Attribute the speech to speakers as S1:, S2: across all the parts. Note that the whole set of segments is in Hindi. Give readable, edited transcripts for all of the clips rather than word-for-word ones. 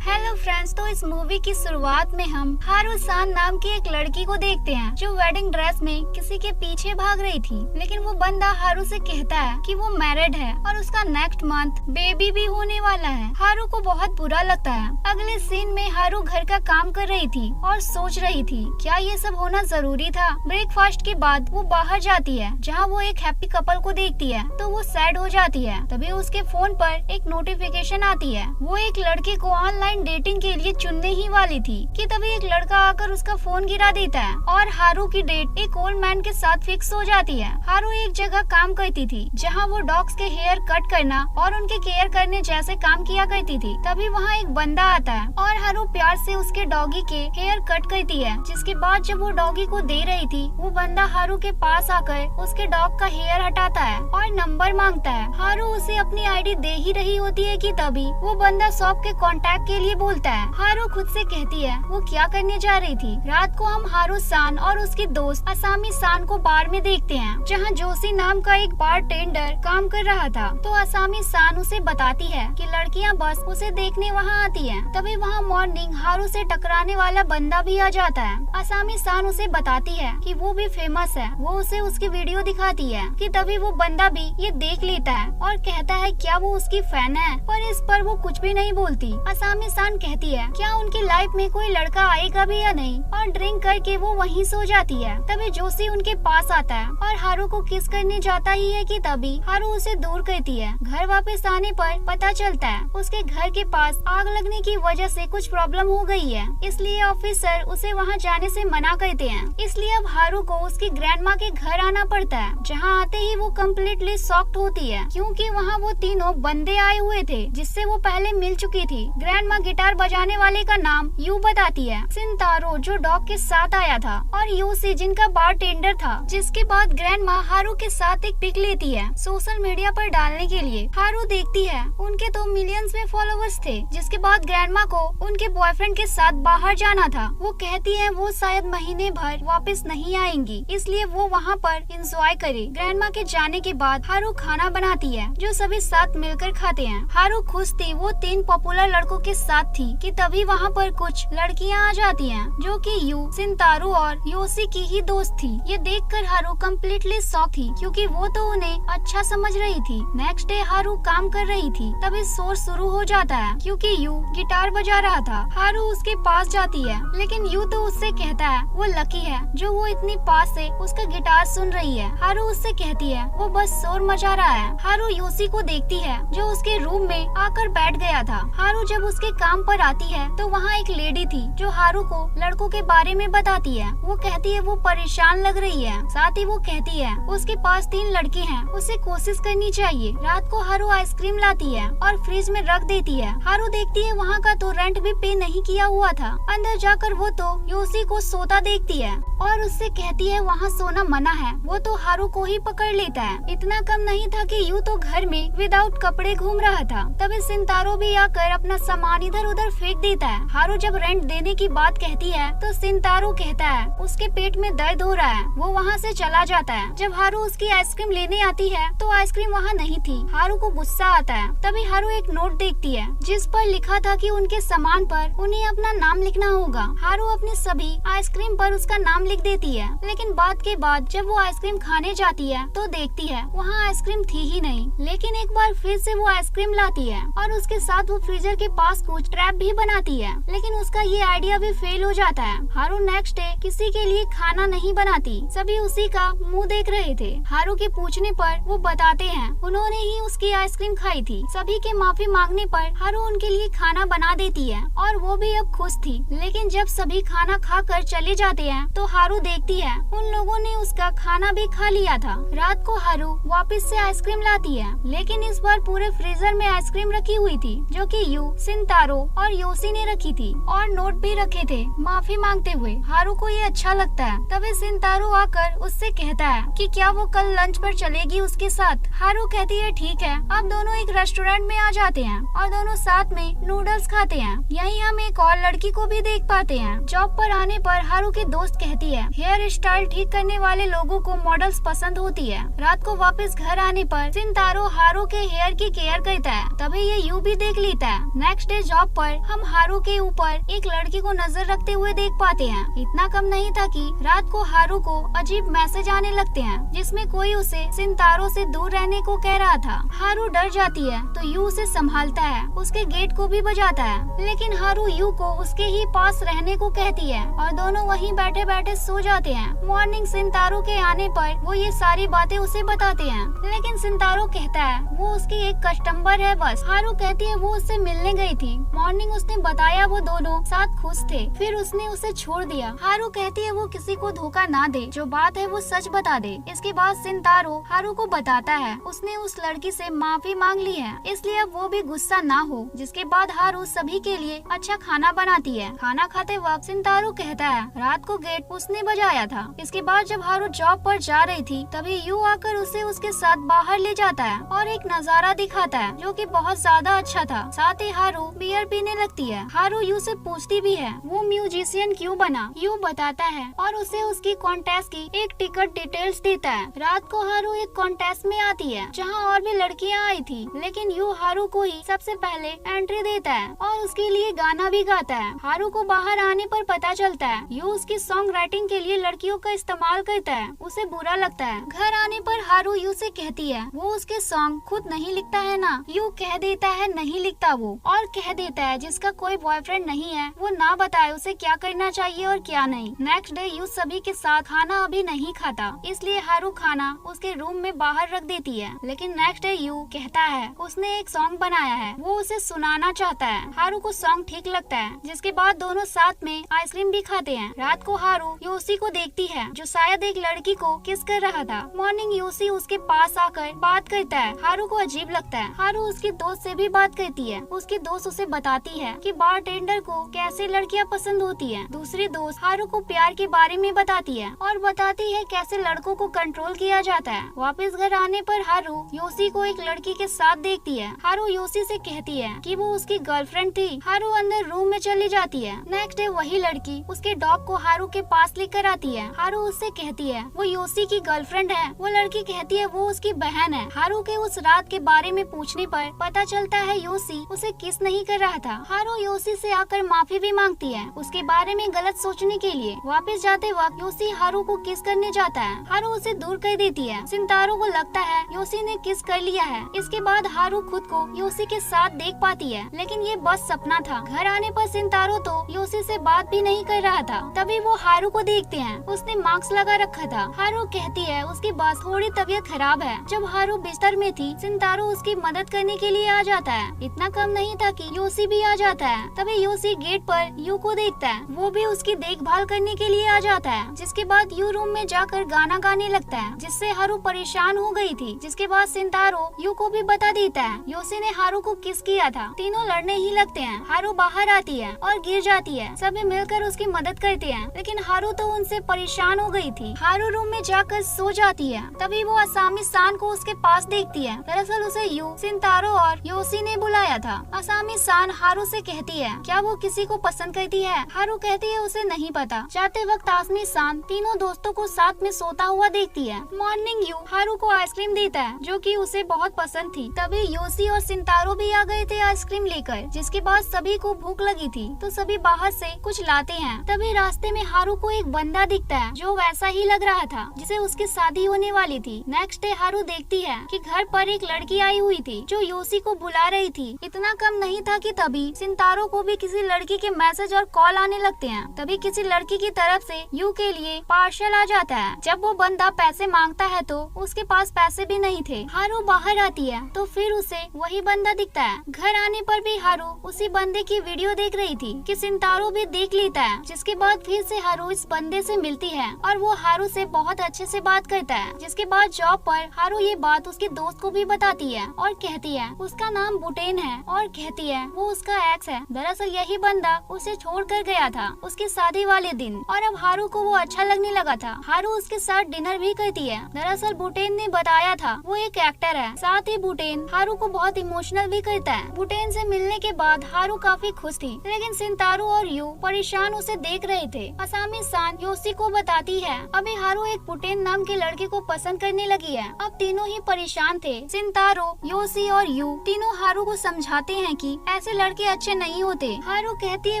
S1: हेलो फ्रेंड्स, तो इस मूवी की शुरुआत में हम हारू सान नाम की एक लड़की को देखते हैं जो वेडिंग ड्रेस में किसी के पीछे भाग रही थी। लेकिन वो बंदा हारू से कहता है कि वो मैरिड है और उसका नेक्स्ट मंथ बेबी भी होने वाला है। हारू को बहुत बुरा लगता है। अगले सीन में हारू घर का काम कर रही थी और सोच रही थी क्या ये सब होना जरूरी था। ब्रेकफास्ट के बाद वो बाहर जाती है जहाँ वो एक हैप्पी कपल को देखती है तो वो सैड हो जाती है। तभी उसके फोन पर एक नोटिफिकेशन आती है। वो एक लड़के को ऑनलाइन डेटिंग के लिए चुनने ही वाली थी कि तभी एक लड़का आकर उसका फोन गिरा देता है और हारू की डेट एक ओल्ड मैन के साथ फिक्स हो जाती है। हारू एक जगह काम करती थी जहां वो डॉग्स के हेयर कट करना और उनके केयर करने जैसे काम किया करती थी। तभी वहां एक बंदा आता है और हारू प्यार से उसके डॉगी के हेयर कट करती है। जिसके बाद जब वो डॉगी को दे रही थी वो बंदा हारू के पास आकर उसके डॉग का हेयर हटाता है और नंबर मांगता है। हारू उसे अपनी आईडी दे ही रही होती है कि तभी वो बंदा शॉप के कॉन्टैक्ट के लिए बोलता है। हारू खुद से कहती है वो क्या करने जा रही थी। रात को हम हारू सान और उसकी दोस्त असामी सान को बार में देखते हैं जहां जोशी नाम का एक बार टेंडर काम कर रहा था। तो असामी सान उसे बताती है कि लड़कियां बस उसे देखने वहां आती हैं। तभी वहां मॉर्निंग हारू से टकराने वाला बंदा भी आ जाता है। असामी सान उसे बताती है कि वो भी फेमस है। वो उसे उसकी वीडियो दिखाती है कि तभी वो बंदा भी ये देख लेता है और कहता है क्या वो उसकी फैन है, पर इस पर वो कुछ भी नहीं बोलती। असामी सान कहती है क्या उनकी लाइफ में कोई लड़का आएगा भी या नहीं और ड्रिंक करके वो वहीं सो जाती है। तभी जोशी उनके पास आता है और हारू को किस करने जाता ही है कि तभी हारू उसे दूर करती है। घर वापस आने पर पता चलता है उसके घर के पास आग लगने की वजह से कुछ प्रॉब्लम हो गई है, इसलिए ऑफिसर उसे वहां जाने से मना करते हैं। इसलिए अब हारू को उसकी ग्रैंडमा के घर आना पड़ता है जहाँ आते ही वो कम्प्लीटली शॉक्ड होती है क्योंकि वहाँ वो तीनों बंदे आए हुए थे जिससे वो पहले मिल चुकी थी। ग्रैंडमा गिटार बजाने वाले का नाम यू बताती है, सिंतारो जो डॉग के साथ आया था और यूसी जिनका बार टेंडर था। जिसके बाद ग्रैंडमा हारू के साथ एक पिक लेती है सोशल मीडिया पर डालने के लिए। हारू देखती है उनके तो मिलियंस में फॉलोवर्स थे। जिसके बाद ग्रैंडमा को उनके बॉयफ्रेंड के साथ बाहर जाना था। वो कहती है वो शायद महीने भर वापस नहीं आएंगी, इसलिए वो वहाँ पर एंजॉय करे। ग्रैंडमा के जाने के बाद हारू खाना बनाती है जो सभी साथ मिलकर खाते हैं। हारू खुश थी वो 3 पॉपुलर लड़कों के साथ थी कि तभी वहाँ पर कुछ लड़कियाँ आ जाती हैं जो कि यू, सिंतारू और योशी की ही दोस्त थी। ये देखकर हारू कम्प्लीटली शॉक थी क्योंकि वो तो उन्हें अच्छा समझ रही थी। नेक्स्ट डे हारू काम कर रही थी तभी शोर शुरू हो जाता है क्योंकि यू गिटार बजा रहा था। हारू उसके पास जाती है लेकिन यू तो उससे कहता है वो लकी है जो वो इतनी पास से उसका गिटार सुन रही है। हारू उससे कहती है वो बस शोर मचा रहा है। हारू योशी को देखती है जो उसके रूम में आकर बैठ गया था। हारू जब उसके काम पर आती है तो वहाँ एक लेडी थी जो हारू को लड़कों के बारे में बताती है। वो कहती है वो परेशान लग रही है। साथ ही वो कहती है उसके पास 3 लड़के हैं, उसे कोशिश करनी चाहिए। रात को हारू आइसक्रीम लाती है और फ्रिज में रख देती है। हारू देखती है वहाँ का तो रेंट भी पे नहीं किया हुआ था। अंदर जाकर वो तो योशी को सोता देखती है और उससे कहती है वहाँ सोना मना है। वो तो हारू को ही पकड़ लेता है। इतना कम नहीं था कि यू तो घर में विदाउट कपड़े घूम रहा था। तभी सिंतारो भी आकर अपना सामान इधर उधर फेंक देता है। हारू जब रेंट देने की बात कहती है तो सिंतारो कहता है उसके पेट में दर्द हो रहा है। वो वहाँ से चला जाता है। जब हारू उसकी आइसक्रीम लेने आती है तो आइसक्रीम वहाँ नहीं थी। हारू को गुस्सा आता है। तभी हारू एक नोट देखती है जिस पर लिखा था कि उनके सामान पर उन्हें अपना नाम लिखना होगा। हारू अपनी सभी आइसक्रीम पर उसका नाम लिख देती है लेकिन बात के बाद जब वो आइसक्रीम खाने जाती है तो देखती है वहाँ आइसक्रीम थी ही नहीं। लेकिन एक बार फिर से वो आइसक्रीम लाती है और उसके साथ वो फ्रीजर के पास कुछ ट्रैप भी बनाती है लेकिन उसका ये आइडिया भी फेल हो जाता है। हारू नेक्स्ट डे किसी के लिए खाना नहीं बनाती, सभी उसी का मुंह देख रहे थे। हारू के पूछने पर वो बताते हैं उन्होंने ही उसकी आइसक्रीम खाई थी। सभी के माफी मांगने पर हारू उनके लिए खाना बना देती है और वो भी अब खुश थी। लेकिन जब सभी खाना खा कर चले जाते हैं तो हारू देखती है उन लोगों ने उसका खाना भी खा लिया था। रात को हारू वापस से आइसक्रीम लाती है लेकिन इस बार पूरे फ्रीजर में आइसक्रीम रखी हुई थी जो कि यू, सिंतारो और योशी ने रखी थी और नोट भी रखे थे माफी मांगते हुए। हारू को ये अच्छा लगता है। तभी सिंतारो आकर उससे कहता है कि क्या वो कल लंच पर चलेगी उसके साथ। हारू कहती है ठीक है। अब दोनों एक रेस्टोरेंट में आ जाते हैं और दोनों साथ में नूडल्स खाते हैं। यहीं हम एक और लड़की को भी देख पाते हैं। जॉब पर आने पर हारू की दोस्त कहती है हेयर स्टाइल ठीक करने वाले लोगों को मॉडल्स पसंद होती है। रात को वापस घर आने पर सिंतारो हारू के हेयर की केयर करता है। तभी ये यू भी देख लेता है। नेक्स्ट डे जॉब पर हम हारू के ऊपर एक लड़की को नजर रखते हुए देख पाते हैं। इतना कम नहीं था कि रात को हारू को अजीब मैसेज आने लगते हैं जिसमें कोई उसे सिंतारो से दूर रहने को कह रहा था। हारू डर जाती है तो यू उसे संभालता है, उसके गेट को भी बजाता है, लेकिन हारू यू को उसके ही पास रहने को कहती है और दोनों वहीं बैठे बैठे सो जाते हैं। मॉर्निंग सिंतारो के आने पर वो ये सारी बातें उसे बताते हैं, लेकिन सिंतारो कहता है वो उसकी एक कस्टमर है बस। हारू कहती है वो उससे मिलने गई थी। मॉर्निंग उसने बताया वो दोनों साथ खुश थे, फिर उसने उसे छोड़ दिया। हारू कहती है वो किसी को धोखा ना दे, जो बात है वो सच बता दे। इसके बाद सिंतारो हारू को बताता है उसने उस लड़की से माफी मांग ली है, इसलिए अब वो भी गुस्सा ना हो। जिसके बाद हारू सभी के लिए अच्छा खाना बनाती है। खाना खाते वक्त सिंतारो कहता है रात को गेट उसने बजाया था। इसके बाद जब हारू जॉब पर जा रही थी तभी यू आकर उसे उसके साथ बाहर ले जाता है और एक नजारा दिखाता है जो कि बहुत ज्यादा अच्छा था। साथ ही हारू बियर पीने लगती है। हारू यू से पूछती भी है वो म्यूजिशियन क्यों बना। यू बताता है और उसे उसकी कॉन्टेस्ट की एक टिकट डिटेल्स देता है। रात को हारू एक कॉन्टेस्ट में आती है जहाँ और भी लड़कियाँ आई थी, लेकिन यू हारू को ही सबसे पहले एंट्री देता है और उसके लिए गाना भी गाता है। हारू को बाहर आने पर पता चलता है यू उसकी सॉन्ग राइटिंग के लिए लड़कियों का इस्तेमाल करता है। उसे बुरा लगता है। घर आने पर हारू यू से कहती है वो उसके सॉन्ग खुद नहीं लिखता है ना। यू कह देता है नहीं लिखता वो, और कह देता है जिसका कोई बॉयफ्रेंड नहीं है वो ना बताए उसे क्या करना चाहिए और क्या नहीं। नेक्स्ट डे यू सभी के साथ खाना अभी नहीं खाता, इसलिए हारू खाना उसके रूम में बाहर रख देती है। लेकिन नेक्स्ट डे यू कहता है उसने एक सॉन्ग बनाया है, वो उसे सुनाना चाहता है। हारू को सॉन्ग ठीक लगता है। जिसके बाद दोनों साथ में आइसक्रीम भी खाते हैं। रात को हारू योसी को देखती है जो शायद एक लड़की को किस कर रहा था। मॉर्निंग योसी उसके पास आकर बात करता है। हारू को अजीब लगता है। हारू उसकी दोस्त से भी बात करती है। उसकी दोस्त उसे बताती है कि बारटेंडर को कैसे लड़कियां पसंद होती है। दूसरी दोस्त हारू को प्यार के बारे में बताती है और बताती है कैसे लड़कों को कंट्रोल किया जाता है। वापस घर आने पर हारू योसी को एक लड़की के साथ देखती है। हारू योसी से कहती है कि वो उसकी गर्लफ्रेंड थी। हारू अंदर रूम में चली जाती है। नेक्स्ट डे वही लड़की उसके डॉग को हारू के पास लेकर आती है। हारू उससे कहती है वो योसी की गर्लफ्रेंड है। वो लड़की कहती है वो उसकी बहन है। हारू के उस रात के बारे में पूछने पर पता चलता है योसी उसे किस नहीं कर रहा था। हारू योसी से आकर माफी भी मांगती है उसके बारे में गलत सोचने के लिए। वापस जाते वक्त योसी हारू को किस करने जाता है। हारू उसे दूर कर देती है। सिंतारो को लगता है योसी ने किस कर लिया है। इसके बाद हारू खुद को योसी के साथ देख पाती है, लेकिन ये बस सपना था। घर आने पर सिंतारो तो योसी से बात भी नहीं कर रहा था। तभी वो हारू को देखते हैं। उसने मास्क लगा रखा था। हारू कहती है उसकी बस थोड़ी तबीयत खराब है। जब हारू बिस्तर में थी सिंतारो उसकी मदद करने के लिए आ जाता है। इतना कम नहीं था कि योसी भी आ जाता है। तभी योसी गेट पर यू को देखता है। वो भी उसकी देखभाल करने के लिए आ जाता है। जिसके बाद यू रूम में जाकर गाना गाने लगता है, जिससे हारू परेशान हो गई थी। जिसके बाद सिंतारो यू को भी बता देता है योसी ने हारू को किस किया था। तीनों लड़ने ही लगते हैं। हारू बाहर आती है और गिर जाती है। सभी मिलकर उसकी मदद करते हैं, लेकिन हारू तो उनसे परेशान हो गई थी। हारू रूम में जाकर सो जाती है। तभी वो असामी सान को उसके पास देखती है। दरअसल उसे यू, सिंतारो और योसी ने बुलाया था। असामी सान हारू से कहती है क्या वो किसी को पसंद करती है। हारू कहती है उसे नहीं पता। जाते वक्त आसमी सान तीनों दोस्तों को साथ में सोता हुआ देखती है। मॉर्निंग यू हारू को आइसक्रीम देता है जो कि उसे बहुत पसंद थी। तभी योसी और सिंतारो भी आ गए थे आइसक्रीम लेकर। जिसके बाद सभी को भूख लगी थी तो सभी बाहर से कुछ लाते हैं। तभी रास्ते में हारू को एक बंदा दिखता है जो वैसा ही लग रहा था जिसे उसकी शादी होने वाली थी। नेक्स्ट डे हारू देखती है कि घर पर एक लड़की आई हुई थी जो योसी को बुला रही थी। इतना कम नहीं था कि तभी सिंतारो को भी किसी लड़की के मैसेज और कॉल आने लगते हैं। तभी किसी लड़की की तरफ से यू के लिए पार्सल आ जाता है। जब वो बंदा पैसे मांगता है तो उसके पास पैसे भी नहीं थे। हारू बाहर आती है तो फिर उसे वही बंदा दिखता है। घर आने पर भी हारू उसी बंदे की वीडियो देख रही थी कि सिंतारो भी देख लेता है। जिसके बाद फिर से हारू इस बंदे से मिलती है और वो हारू से बहुत अच्छे से बात करता है। जिसके बाद जॉब पर हारू ये बात उसके दोस्त को भी बताती है और कहती है उसका नाम बुटेन है और कहती है वो उसका एक्स है। दरअसल यही बंदा उसे छोड़ कर गया था उसकी शादी वाले दिन और अब हारू को वो अच्छा लगने लगा था। हारू उसके साथ डिनर भी करती है। दरअसल बुटेन ने बताया था वो एक एक्टर है। साथ ही बुटेन हारू को बहुत इमोशनल भी करता है। बुटेन से मिलने के बाद हारू काफी खुश थी, लेकिन सिंतारो और यू परेशान उसे देख रहे थे। असामी सान योसी को बताती है अभी हारू एक बुटेन नाम के लड़के को पसंद करने लगी है। अब तीनों ही परेशान थे। सिंतारो, योसी और यू तीनों हारू को समझाते हैं कि ऐसे लड़के अच्छे नहीं होते। हारू कहती है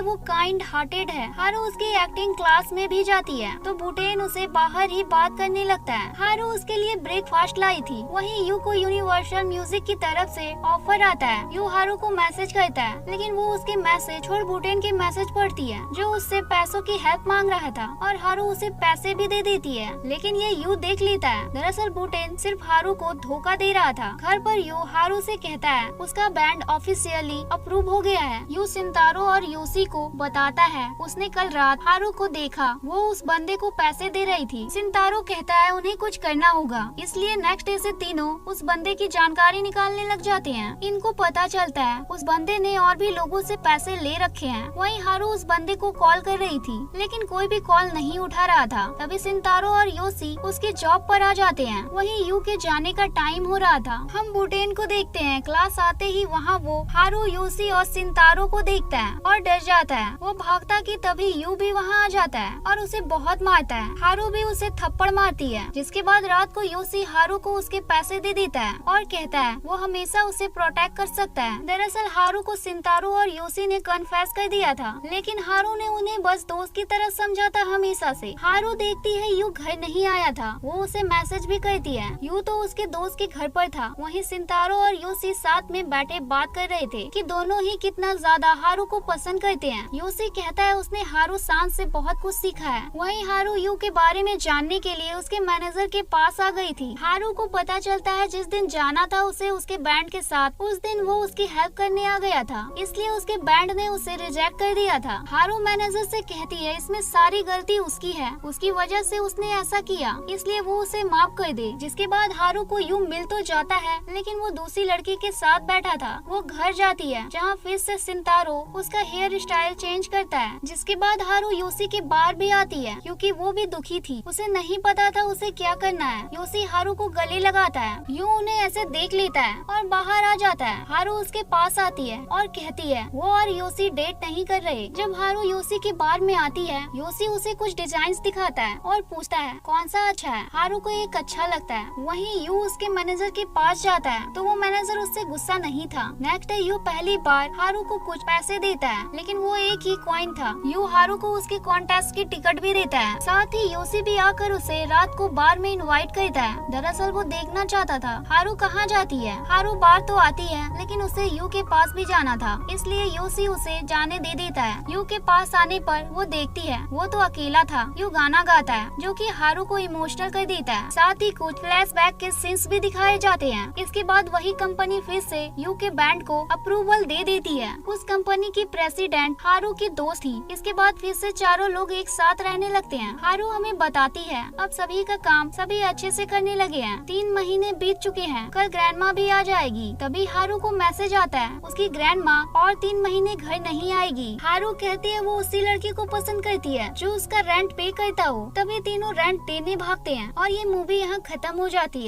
S1: वो काइंड हार्टेड है। हारू उसकी एक्टिंग क्लास में भी जाती है तो बुटेन उसे बाहर ही बात करने लगता है। हारू उसके लिए ब्रेकफास्ट लाई थी। वहीं यू को यूनिवर्सल म्यूजिक की तरफ से ऑफर आता है। यू हारू को मैसेज करता है लेकिन वो उसके मैसेज और बुटेन के मैसेज पढ़ती है जो उससे पैसों की हेल्प मांग रहा था और हारू उसे पैसे भी दे देती है, लेकिन ये यू देख लेता है। दरअसल बुटेन सिर्फ हारू को धोखा दे रहा था। घर पर यू हारू से कहता है उसका बैंड ऑफिशियली अप्रूव हो गया है। यू सिंतारो और यूसी को बताता है उसने कल रात हारू को देखा, वो उस बंदे को पैसे दे रही थी। सिंतारो कहता है उन्हें कुछ करना होगा, इसलिए नेक्स्ट डे से तीनों उस बंदे की जानकारी निकालने लग जाते हैं। इनको पता चलता है उस बंदे ने और भी लोगों से पैसे ले रखे हैं। वहीं हारू उस बंदे को कॉल कर रही थी लेकिन कोई भी कॉल नहीं उठा रहा था। तभी सिंतारो और योशी उसके जॉब पर आ जाते हैं। वहीं यू के जाने का टाइम हो रहा था। हम बुटेन को देखते हैं। क्लास आते ही वहाँ वो हारू, योशी और सिंतारो को देखता है और डर जाता है। वो भागता कि तभी यू भी वहाँ आ जाता है और उसे बहुत मारता है। हारू भी उसे थप्पड़ मारती है, जिसके बाद रात को योशी हारू को उसके पैसे दे देता है और कहता है वो हमेशा उसे प्रोटेक्ट कर सकता है। दरअसल हारू को सिंतारो और योशी ने कन्फेस कर दिया था, लेकिन हारू ने उन्हें बस दोस्त की तरह समझा था हमेशा से। हारू देखती है यू घर नहीं आया था, वो उसे मैसेज भी करती है। यू तो उसके दोस्त के घर पर था। वहीं सिंतारो और योशी साथ में बैठे बात कर रहे थे कि दोनों ही कितना ज्यादा हारू को पसंद करते हैं। योशी कहता है उसने हारू सांस से बहुत कुछ सीखा है। वहीं हारू यू के बारे में जानने के लिए उसके मैनेजर के पास आ गई थी। हारू को पता चलता है जिस दिन जाना था उसे उसके बैंड के साथ, उस दिन वो उसकी हेल्प करने आ गया था, इसलिए उसके बैंड ने उसे रिजेक्ट कर दिया था। हारू मैनेजर से कहती है इसमें सारी गलती उसकी है, उसकी वजह से उसने ऐसा किया, इसलिए वो उसे माफ कर दे। जिसके बाद हारू को यू मिल तो जाता है लेकिन वो दूसरी लड़की के साथ बैठा था। वो घर जाती है जहाँ फिर से सिंतारो उसका हेयर स्टाइल चेंज करता है। जिसके बाद हारू योशी के बाहर भी आती है क्योंकि वो भी दुखी थी, उसे नहीं पता था उसे क्या करना है। योशी हारू को गले लगाता है। यू उन्हें ऐसे देख लेता है और बाहर आ जाता है। हारू उसके पास आती है और कहती है वो और योशी डेट नहीं कर रहे। जब हारू योशी के बार में आती है, योशी उसे कुछ डिजाइन दिखाता है और पूछता है कौन सा अच्छा है। हारू को एक अच्छा लगता है। वहीं यू उसके मैनेजर के पास जाता है तो वो मैनेजर उससे गुस्सा नहीं था। नेक्स्ट डे यू पहली बार हारू को कुछ पैसे देता है, लेकिन वो एक ही कॉइन था। यू हारू को उसके कॉन्टेस्ट की टिकट भी देता है। साथ ही योशी भी आकर उसे रात को बार में इनवाइट करता है। दरअसल वो देखना चाहता था हारू कहाँ जाती है। हारू बार तो आती है लेकिन उसे यू के पास भी जाना था, इसलिए योशी उसे जाने दे देता है। यू के पास आने पर वो देखती है वो तो अकेला था। यू गाना गाता है जो कि हारू को इमोशनल कर देता है। साथ ही कुछ फ्लैशबैक के सीन्स भी दिखाए जाते हैं। इसके बाद वही कंपनी फिर से यू के बैंड को अप्रूवल दे देती है। उस कंपनी की प्रेसिडेंट हारू की दोस्त थी। इसके बाद फिर से चारों लोग एक साथ रहने लगते हैं। हारू हमें बताती है अब सभी का काम सभी अच्छे से करने लगे हैं। 3 महीने बीत चुके हैं, कल ग्रैंडमा भी आ जाएगी। तभी हारू को मैसेज आता है उसकी ग्रैंडमा और 3 महीने घर नहीं आएगी। हारू कहती है वो उसी लड़की को पसंद करती है जो उसका रेंट पे करता हो। तभी तीनों रेंट देने भागते हैं और ये मूवी यहाँ खत्म हो जाती है।